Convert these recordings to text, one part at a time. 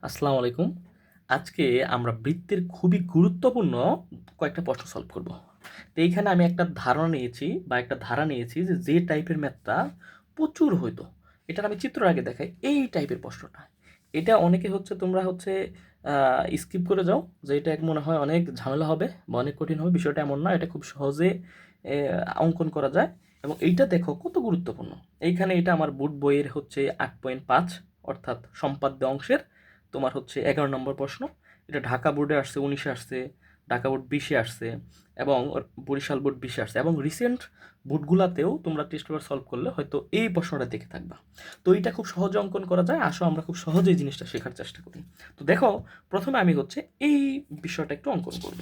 আসসালামু আলাইকুম। আজকে আমরা বৃত্তের খুবই গুরুত্বপূর্ণ কয়েকটা প্রশ্ন সলভ করব। তো এইখানে আমি একটা ধারণা নিয়েছি বা একটা ধারা নিয়েছি যে টাইপের ম্যাথটা প্রচুর হইতো, এটার আমি চিত্র আগে দেখাই। এই টাইপের প্রশ্নটা, এটা অনেকে তোমরা স্কিপ করে যাও, যে এটা এক মনে হয় অনেক ঝামেলা হবে বা অনেক কঠিন হবে। বিষয়টা এমন না, এটা খুব সহজে অঙ্কন করা যায়। এবং এইটা দেখো কত গুরুত্বপূর্ণ। এইখানে এটা আমার বোর্ড বইয়ের 8.5, অর্থাৎ সম্পাদ্য অংশের তোমার 11 নম্বর প্রশ্ন। এটা ঢাকা বোর্ডে আসছে, 19-এ আসছে, ঢাকা বোর্ড 20-এ আসছে, এবং বরিশাল বোর্ড 20-এ আসছে, এবং রিসেন্ট বোর্ডগুলাতেও তোমরা টেস্ট পেপার সলভ করলে হয়তো এই প্রশ্নটা দেখে থাকবা। তো এটা খুব সহজে অঙ্কন করা যায়। আসো আমরা খুব সহজেই জিনিসটা শেখার চেষ্টা করি। তো দেখো, প্রথমে আমি এই বিষয়টা একটু অঙ্কন করব।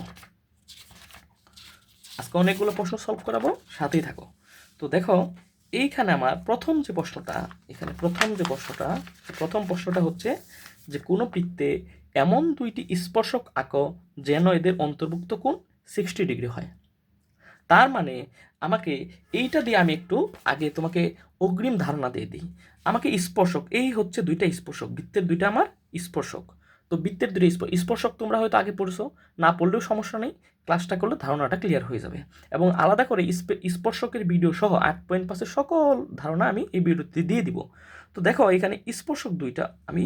আজকে অনেকগুলো প্রশ্ন সলভ করাবো, সাথেই থাকো। তো দেখো, এইখানে আমার প্রথম যে প্রশ্নটা, প্রথম প্রশ্নটা হচ্ছে যে কোনো বৃত্তে এমন দুইটি স্পর্শক আঁকো যেন এদের অন্তর্ভুক্ত কোণ 60 ডিগ্রি হয়। তার মানে আমাকে এইটা দিয়ে আমি একটু আগে তোমাকে অগ্রিম ধারণা দিয়ে দিই। আমাকে স্পর্শক, এই দুইটা স্পর্শক, বৃত্তের দুইটা আমার স্পর্শক। তো বৃত্তের দুইটা স্পর্শক তোমরা হয়তো আগে পড়ছো, না পড়লেও সমস্যা নেই, ক্লাসটা করলে ধারণাটা ক্লিয়ার হয়ে যাবে। এবং আলাদা করে স্পর্শকের ভিডিও সহ 8.5-এর সকল ধারণা আমি এই ভিডিওতে দিয়ে দিব। তো দেখো, এখানে স্পর্শক দুইটা আমি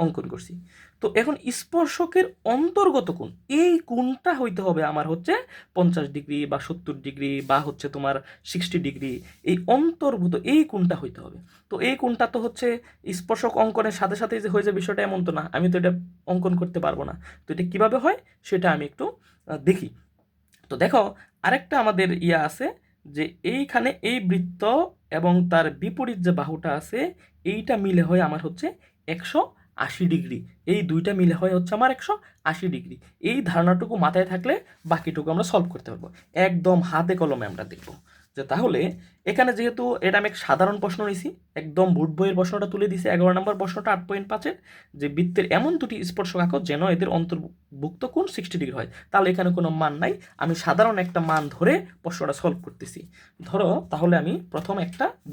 অঙ্কন করছি। তো এখন স্পর্শকের অন্তর্গত কোণ, এই কোণটা হইতে হবে আমার 50 ডিগ্রি বা 70 ডিগ্রি বা তোমার 60 ডিগ্রি। এই অন্তর্ভুক্ত এই কোণটা হইতে হবে। তো এই কোণটা তো স্পর্শক অঙ্কনের সাথে সাথে যে হয়ে যায় বিষয়টা এমন তো না, আমি তো এটা অঙ্কন করতে পারবো না। তো এটা কিভাবে হয় সেটা আমি একটু দেখি। তো দেখো, আরেকটা আমাদের আছে যে এইখানে এই বৃত্ত এবং তার বিপরীত যে বাহুটা আছে, এইটা মিলে হয় আমার 180 ডিগ্রি। এই দুইটা মিলে হয় আমার 180 ডিগ্রি। এই ধারণাটুকু মাথায় থাকলে বাকিটুকু আমরা সলভ করতে পারবো, একদম হাতে কলমে আমরা দেখবো। যে তাহলে এখানে যেহেতু এটা আমি এক সাধারণ প্রশ্ন নিয়েছি, একদম বোর্ড বইয়ের প্রশ্নটা তুলে দিছি, 11 নম্বর প্রশ্নটা 8.5-এর, যে বৃত্তের এমন দুটি স্পর্শক আঁকো যেন এদের অন্তর্ভুক্ত কোণ 60 ডিগ্রি হয়। তাহলে এখানে কোনো মান নাই, আমি সাধারণ একটা মান ধরে প্রশ্নটা সলভ করতেছি। ধরো তাহলে আমি প্রথম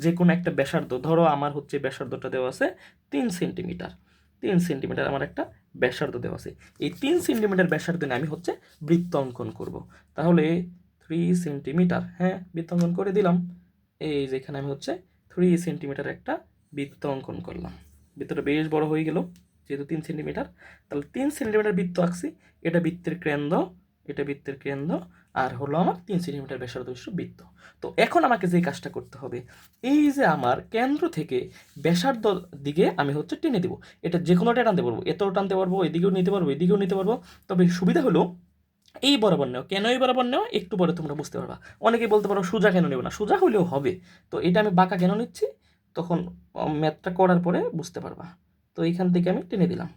যে কোনো একটা ব্যাসার্ধ, ধরো আমার ব্যাসার্ধটা দেওয়া আছে 3 সেন্টিমিটার। 3 সেন্টিমিটার আমার একটা ব্যাসার্ধ দেওয়া আছে। এই 3 সেন্টিমিটার ব্যাসার্ধ নিয়ে আমি বৃত্ত অঙ্কন করব। তাহলে 3 সেন্টিমিটার, হ্যাঁ, বৃত্ত অঙ্কন করে দিলাম। এই যেখানে আমি 3 সেন্টিমিটার একটা বৃত্ত অঙ্কন করলাম। বৃত্তটা বেশ বড় হয়ে গেল যেহেতু 3 সেন্টিমিটার। তাহলে 3 সেন্টিমিটার বৃত্ত আঁকছি, এটা বৃত্তের কেন্দ্র, এটা বৃত্তের কেন্দ্র, আর হলো আমার 3 সেন্টিমিটার ব্যাসার্ধ বৃত্ত। তো এখন আমাকে যে কাজটা করতে হবে, এই যে আমার কেন্দ্র থেকে ব্যাসার্ধ দিকে আমি টেনে দেবো। এটা যে কোনোটা টানতে পারবো, এতও টানতে পারবো, এদিকেও নিতে পারবো, এদিকেও নিতে পারবো। তবে সুবিধা হলো এই বরাবর নেও। কেন এই বরাবর নেওয়া একটু পরে তোমরা বুঝতে পারবা। অনেকে বলতে পারো সোজা কেন নেব না, সোজা হলেও হবে। তো এটা আমি বাঁকা কেন নিচ্ছি, তখন ম্যাথটা করার পরে বুঝতে পারবা। তো এইখান থেকে আমি টেনে দিলাম।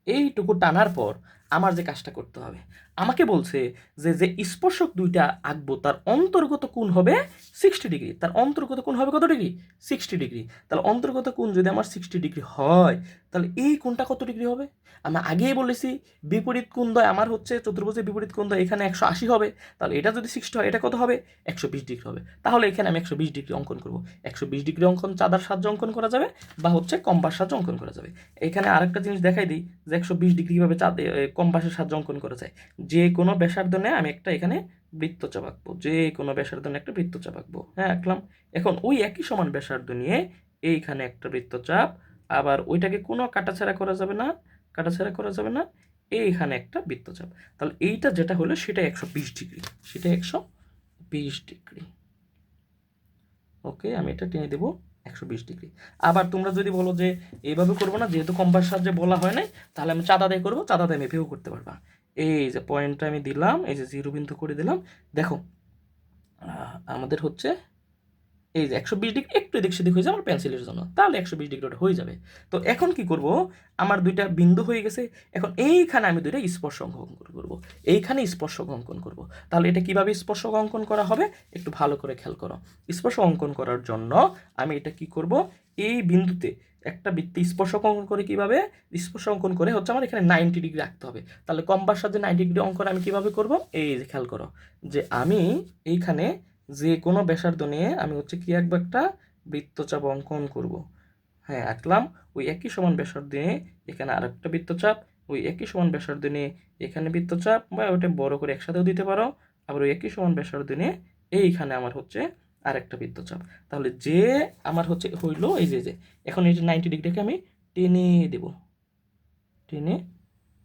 এইটুকু টানার পর আমার যে কাজটা করতে হবে, আমাকে বলছে যে যে স্পর্শক দুইটা আঁকবো তার অন্তর্গত কোণ হবে 60 ডিগ্রি। তার অন্তর্গত কোণ হবে কত ডিগ্রি? 60 ডিগ্রি। তাহলে অন্তর্গত কোণ যদি আমার 60 ডিগ্রি হয়, তাহলে এই কোণটা কত ডিগ্রি হবে? আমি আগেই বলেছি বিপরীত কোণ দ্বয় আমার চতুর্ভুজের বিপরীত কোণ দ্বয় এখানে 180 হবে। তাহলে এটা যদি 60 হয়, এটা কত হবে? 120 ডিগ্রি হবে। তাহলে এখানে আমি 120 ডিগ্রি অঙ্কন করবো। 120 ডিগ্রি অঙ্কন চাঁদার সাহায্যে অঙ্কন করা যাবে বা কম্পাস সাহায্যে অঙ্কন করা যাবে। এখানে আরেকটা জিনিস দেখাই দিই যে 120 ডিগ্রি কীভাবে কম্পাসের সাহায্যে অঙ্কন করা যায়। যে কোনো ব্যাসার্ধ নিয়ে আমি একটা এখানে বৃত্তচাপ আঁকবো, যে কোনো ব্যাসার্ধ নিয়ে একটা বৃত্তচাপ আঁকবো, হ্যাঁ, আঁকলাম। এখন ওই একই সমান ব্যাসার্ধ নিয়ে এইখানে একটা বৃত্তচাপ, আবার ওইটাকে কোনো কাটাছেঁড়া করা যাবে না, কাটাছেঁড়া করা যাবে না, এইখানে একটা বৃত্তচাপ। তাহলে এইটা যেটা হলো সেটা 120 ডিগ্রি, সেটা 120 ডিগ্রি। ওকে, আমি এটা টেনে দেবো 120 ডিগ্রি। আবার তোমরা যদি বলো যে এইভাবে করবো না, যেহেতু কম্পাস সাহায্যে বলা হয় নাই, তাহলে আমি চাঁদা দিয়ে করবো, চাঁদা দিয়ে মেপেও করতে পারবা। এই যে পয়েন্টটা আমি দিলাম, এই যে 0 বিন্দু করে দিলাম। দেখো আমাদের এই যে 120 ডিগ্রি একটু এদিক সেদিক হয়ে যায় আমার পেন্সিলের জন্য, তাহলে 120 ডিগ্রি ওটা হয়ে যাবে। তো এখন কি করব, আমার দুইটা বিন্দু হয়ে গেছে। এখন এইখানে আমি দুইটা স্পর্শক অঙ্কন করব, এইখানে স্পর্শক অঙ্কন করব। তাহলে এটা কিভাবে স্পর্শক অঙ্কন করা হবে একটু ভালো করে খেয়াল করো। স্পর্শক অঙ্কন করার জন্য আমি এটা কি করব, এই বিন্দুতে একটা বৃত্তে স্পর্শক অঙ্কন করে, কিভাবে স্পর্শক অঙ্কন করে আমার এখানে 90 ডিগ্রি রাখতে হবে। তাহলে কম্পাস সাহায্যে 90 ডিগ্রি অঙ্কন আমি কিভাবে করব, এই যে খেয়াল করো যে আমি এইখানে যে কোনো ব্যাসার্ধ নিয়ে আমি কি আঁকবো, একটা বৃত্তচাপ অঙ্কন করব। হ্যাঁ আঁকলাম, ওই একই সমান ব্যাসার্ধ নিয়ে এখানে আরেকটা বৃত্তচাপ, ওই একই সমান ব্যাসার্ধ নিয়ে এখানে বৃত্তচাপ, বা ওটা বড় করে একসাথেও দিতে পারো, আবার ওই একই সমান ব্যাসার্ধ নিয়ে এইখানে আমার হচ্ছে আরেকটা বৃত্তচাপ। তাহলে যে আমার হচ্ছে হইলো এই যে এখন এই যে 90 ডিগ্রিকে আমি টেনে দেব, টেনে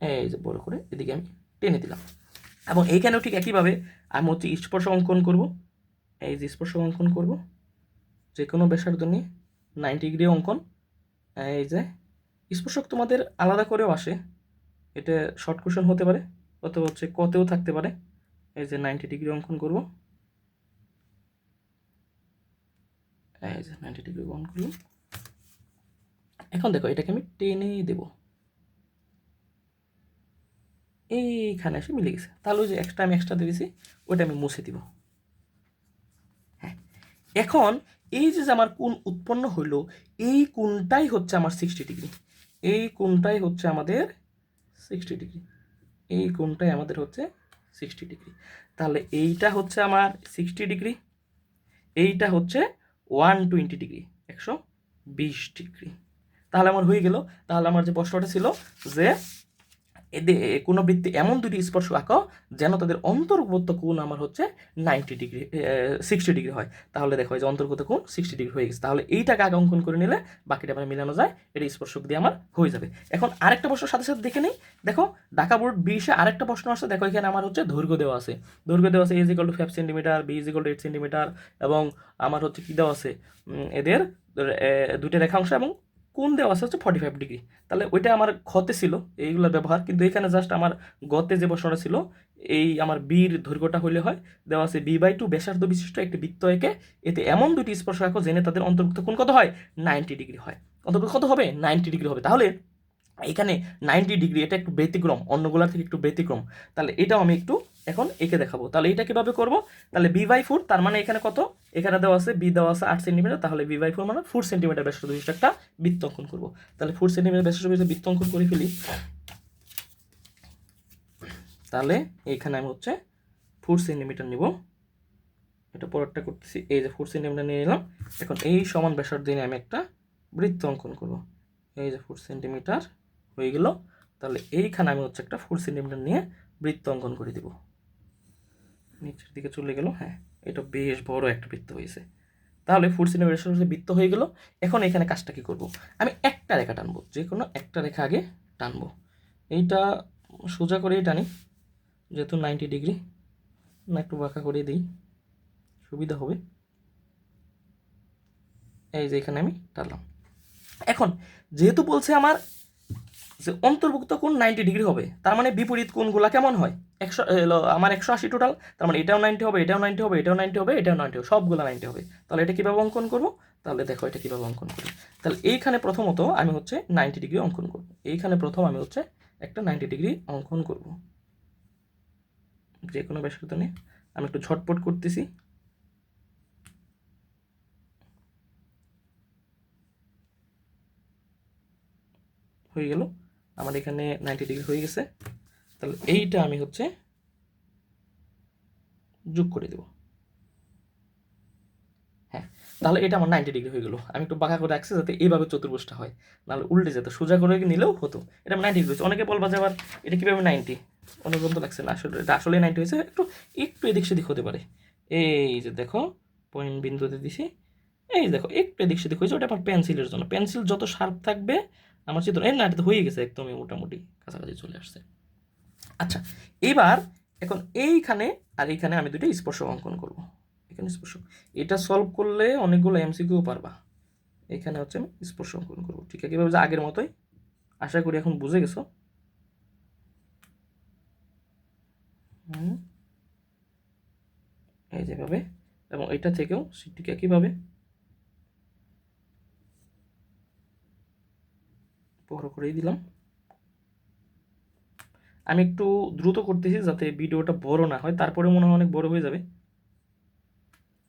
এই যে বড় করে এদিকে আমি টেনে দিলাম। এবং এইখানেও ঠিক একইভাবে আমি হচ্ছে স্পর্শ অঙ্কন করব, এই যে স্পর্শ অঙ্কন করব যে কোনো ব্যাসার্ধ নিয়ে 90 ডিগ্রি অঙ্কন। এই যে স্পর্শক তোমাদের আলাদা করেও আসে, এটা শর্ট কোশ্চেন হতে পারে অথবা হচ্ছে কতেও থাকতে পারে। এই যে 90 ডিগ্রি অঙ্কন করব, এই যে 90 ডিগ্রি অঙ্কন করলাম। এখন দেখো এটাকে আমি টেনে দেব, এইখানে এসে মিলে গেছে। তাহলে ওই যে আমি এক্সট্রা দিয়ে দিয়েছি ওইটা আমি মুছে দিব। হ্যাঁ, এখন এই যে আমার কোণ উৎপন্ন হইলো, এই কোণটাই হচ্ছে আমার 60 ডিগ্রি, এই কোণটাই হচ্ছে আমাদের 60 ডিগ্রি, এই কোণটাই আমাদের হচ্ছে 60 ডিগ্রি। তাহলে এইটা হচ্ছে আমার 60 ডিগ্রি, এইটা হচ্ছে 120 ডিগ্রি, 120 ডিগ্রি। তাহলে আমার হয়ে গেল। তাহলে আমার যে প্রশ্নটা ছিল যে এদের কোনো বৃত্তে এমন দুটি স্পর্শ আঁকো যেন তাদের অন্তর্গত কোণ আমার হচ্ছে 90 ডিগ্রি 60 ডিগ্রি হয়। তাহলে দেখো এই যে অন্তর্গত কোণ 60 ডিগ্রি হয়ে গেছে। তাহলে এইটাকে আগে অঙ্কন করে নিলে বাকিটা আমার মিলানো যায়, এটা স্পর্শক দিয়ে আমার হয়ে যাবে। এখন আরেকটা প্রশ্ন সাথে সাথে দেখে নিই। দেখো ঢাকা বোর্ড 20-এ আরেকটা প্রশ্ন আসছে। দেখো এখানে আমার হচ্ছে দৈর্ঘ্য দেওয়া আছে, দৈর্ঘ্য দেওয়া আছে a = 5 সেন্টিমিটার, b = 8 সেন্টিমিটার, এবং আমার হচ্ছে কী দেওয়া আছে এদের দুইটা রেখাংশ, এবং কোণ দেওয়া আছে হচ্ছে 45 ডিগ্রি। তাহলে ওইটা আমার ঘতে ছিল এইগুলোর ব্যবহার, কিন্তু এখানে জাস্ট আমার গতে যে প্রশ্নটা ছিল এই আমার বির দৈর্ঘ্যটা হইলে হয়। দেওয়া আছে b/2 ব্যাসার্ধ বিশিষ্ট একটি বৃত্ত এঁকে এতে এমন দুটি স্পর্শ আঁকো জেনে তাদের অন্তর্ভুক্ত কোণ কত হয়, 90 ডিগ্রি হয়। অন্তর্ভুক্ত কত হবে, 90 ডিগ্রি হবে। তাহলে এখানে 90 ডিগ্রি এটা একটু ব্যতিক্রম, অন্যগুলোর থেকে একটু ব্যতিক্রম। তাহলে এটাও আমি একটু এখন এঁকে দেখাবো। তাহলে এটা কিভাবে করব, তাহলে b/4, তার মানে এখানে কত, এখানে দেওয়া আছে b দেওয়া আছে 8 সেন্টিমিটার, তাহলে b/4 মানে 4 সেন্টিমিটার ব্যাসার্ধ বিশিষ্ট একটা বৃত্ত অঙ্কন করবো। তাহলে 4 সেন্টিমিটার ব্যাসার্ধ বিশিষ্ট বৃত্ত অঙ্কন করে ফেলি। তাহলে এইখানে আমি হচ্ছে 4 সেন্টিমিটার নিব, এটা পরেরটা করতেছি। এই যে 4 সেন্টিমিটার নিয়ে নিলাম। এখন এই সমান ব্যাসার্ধ নিয়ে আমি একটা বৃত্ত অঙ্কন করব। এই যে 4 সেন্টিমিটার হয়ে গেল। তাহলে এইখানে আমি হচ্ছে একটা 4 সেন্টিমিটার নিয়ে বৃত্ত অঙ্কন করে দিব। নিচের দিকে চলে গেল। হ্যাঁ, এটা বেশ বড় একটা বৃত্ত হয়েছে। তাহলে 4 সেন্টিমিটার বৃত্ত হয়ে গেল। এখন এখানে কাজটা কি করব, আমি একটা রেখা টানবো, যে কোনো একটা রেখা আগে টানবো। এইটা সোজা করেই টানি, যেহেতু 90 ডিগ্রি, না একটু বাঁকা করে দিই সুবিধা হবে। এই যে এখানে আমি টানলাম। এখন যেহেতু বলছে আমার যে অন্তর্ভুক্ত কোণ 90 ডিগ্রি হবে, তার মানে বিপরীত কোণগুলা কেমন হয়, 100 আমার 180 টোটাল, তার মানে এটাও 90 হবে, এটাও 90 হবে, এটাও 90 হবে, এটাও 90 হবে, সবগুলো 90 হবে। তাহলে এটা কীভাবে অঙ্কন করব, তাহলে দেখো এটা কীভাবে অঙ্কন করি। তাহলে এইখানে প্রথমত আমি হচ্ছে 90 ডিগ্রি অঙ্কন করব। এইখানে প্রথম আমি হচ্ছে একটা 90 ডিগ্রি অঙ্কন করব, যে কোনো ব্যাসার্ধ নিয়ে। আমি একটু ঝটপট করতেছি। হয়ে গেল, আমার এখানে 90 ডিগ্রি হয়ে গেছে। তাহলে এইটা আমি হচ্ছে যোগ করে দেব। হ্যাঁ, তাহলে এটা আমার 90 ডিগ্রি হয়ে গেল। আমি একটু বাঁকা করে রাখছি যাতে এইভাবে চতুর্ভুজটা হয়, নাহলে উল্টে যেত, সোজা করে নিলেও হতো। এটা 90 ডিগ্রি হয়েছে। অনেকে বলবা যে আবার এটা কীভাবে 90, অনেক বন্ধু লাগছে না, আসলে এটা আসলে 90 হয়েছে, একটু একটু এদিক সেদিক হতে পারে। এই যে দেখো পয়েন্ট বিন্দুতে দিছি, এই দেখো একটু এদিক সেদিক হয়েছে, ওটা আমার পেন্সিলের জন্য। পেন্সিল যত শার্প থাকবে আমার চিত্র, এই না এটা তো হয়ে গেছে, একদমই মোটামুটি কাছাকাছি চলে আসছে। আচ্ছা, এবার এখন এইখানে আর এইখানে আমি দুটো স্পর্শক অঙ্কন করব। এখানে স্পর্শক, এটা সলভ করলে অনেকগুলো এমসিকিউ পারবা। এখানে হচ্ছে আমি স্পর্শ অঙ্কন করবো, ঠিক আছে, কীভাবে, আগের মতোই। আশা করি এখন বুঝে গেছো। এই যেভাবে, এবং এটা থেকেও ঠিক একইভাবে বড় করেই দিলাম। আমি একটু দ্রুত করতেছি যাতে ভিডিওটা বড় না হয়, তারপরে মনে হয় অনেক বড় হয়ে যাবে।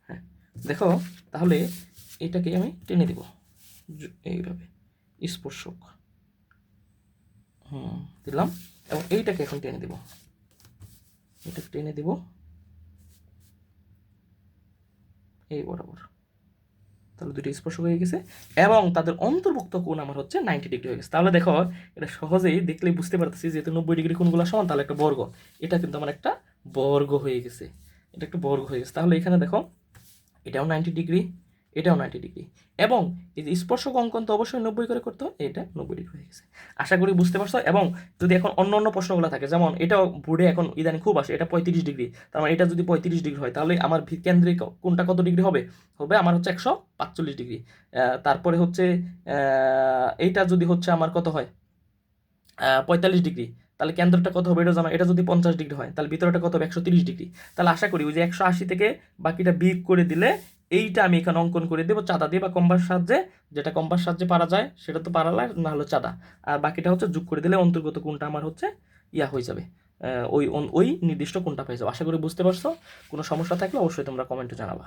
হ্যাঁ, দেখো তাহলে এটাকে আমি টেনে দেব এইভাবে, স্পর্শক দিলাম, এবং এইটাকে এখন টেনে দেব, এটা টেনে দেব এই বরাবর। তাহলে দুইটি স্পর্শক হয়ে গেছে এবং তাদের অন্তর্ভুক্ত কোণ আমার হচ্ছে 90 ডিগ্রি হয়ে গেছে। তাহলে দেখো এটা সহজেই দেখলেই বুঝতে পারতেছি, যেহেতু 90 ডিগ্রি কোণগুলো সমান তাহলে একটা বর্গ, এটা কিন্তু আমার একটা বর্গ হয়ে গেছে, এটা একটা বর্গ হয়ে গেছে। তাহলে এখানে দেখো এটাও 90 ডিগ্রি, এটাও 90 ডিগ্রি, এবং এই যে স্পর্শক অঙ্কন তো অবশ্যই 90 করে করতে হয়, এটা 90 ডিগ্রি হয়ে গেছে। আশা করি বুঝতে পারছো। এবং যদি এখন অন্য অন্য প্রশ্নগুলো থাকে, যেমন এটাও বোর্ডে এখন ইদানিং খুব আসে, এটা 35 ডিগ্রি, তার মানে এটা যদি 35 ডিগ্রি হয় তাহলে আমার কেন্দ্রিক কোণটা কত ডিগ্রি হবে? হবে আমার হচ্ছে 145 ডিগ্রি। তারপরে হচ্ছে এইটা যদি হচ্ছে আমার কত হয় 45 ডিগ্রি, তাহলে কেন্দ্রটা কত হবে এটা জানো। এটা যদি 50 ডিগ্রি হয় তাহলে ভিতরটা কত হবে 130 ডিগ্রি। তাহলে আশা করি ওই যে 180 থেকে বাকিটা বিয়োগ করে দিলে এইটা আমি এখানে অঙ্কন করে দেবো চাঁদা দিয়ে বা কম্পাস সাহায্যে, যেটা কম্পাস সাহায্যে পারা যায় সেটা তো পারা যায়, না হলো চাঁদা। আর বাকিটা হচ্ছে যোগ করে দিলে অন্তর্গত কোণটা আমার হচ্ছে ইয়া হয়ে যাবে, ওই নির্দিষ্ট কোণটা পেয়ে যাবো। আশা করি বুঝতে পারছো। কোনো সমস্যা থাকলে অবশ্যই তোমরা কমেন্টে জানাবা।